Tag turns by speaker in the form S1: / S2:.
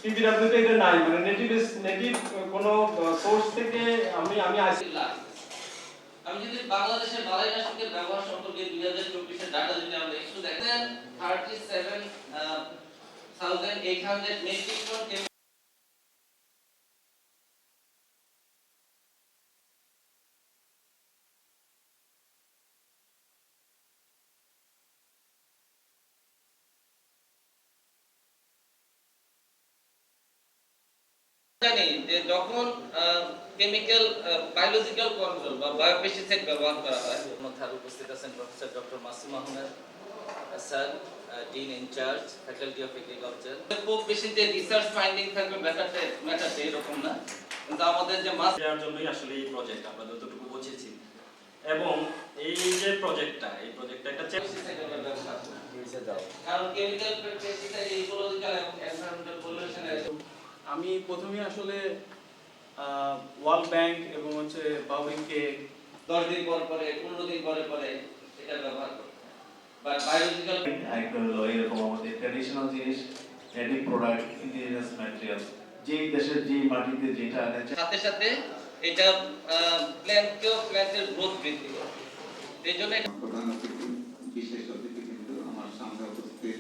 S1: পিপিডব্লিউ তে এটা নাই, মানে নেটিভ কোনো সোর্স থেকে আমি আসি।
S2: আমি যদি বাংলাদেশের বালাই নাশকের ব্যবহার সম্পর্কে 2024 এর ডাটা যদি আমরা একটু দেখেন 37,800 মেট্রিক টন জানি যে যখন কেমিক্যাল বায়োলজিক্যাল কন্ট্রোল বা বায়োপেস্টিসাইড ব্যবহার করা হয় মধ্যে উপস্থিত আছেন professor doctor Masum Ahmed sir, dean in charge faculty of agriculture. খুব বেশি যে রিসার্চ ফাইন্ডিং থাকবে ম্যাটারটা এরকম না, কিন্তু আমাদের যে মাস
S3: দেওয়ার জন্যই আসলে এই প্রজেক্ট আমরা যতটুকু বুঝেছি। এবং এই যে প্রজেক্টটা একটা
S2: পেস্টিসাইডের ব্যবহার কারণ কেমিক্যাল পেস্টিসাইড ইকোলজিক্যাল এবং এনভায়রনমেন্টাল পলিউশনের।
S4: আমি প্রথমে আসলে ওয়ার্ল্ড ব্যাংক এবং বাউরিংকে
S2: 10 দিন পরে 15 দিন পরে এটা ব্যবহার করতে বা বায়োলজিক্যাল
S5: একটা হলো এরকম আমাদের ট্র্যাডিশনাল জিনিস, নেটিভ প্রোডাক্ট, ইন্ডিজিনাস ম্যাটেরিয়াল, যেই দেশের যেই মাটিতে যেটা
S2: সাথে সাথে এটা প্ল্যান্টের গ্রোথ বৃদ্ধি করে। এই জন্য
S6: প্রধান অতিথি বিশেষ অতিথি কিন্তু আমার সামনে উপস্থিত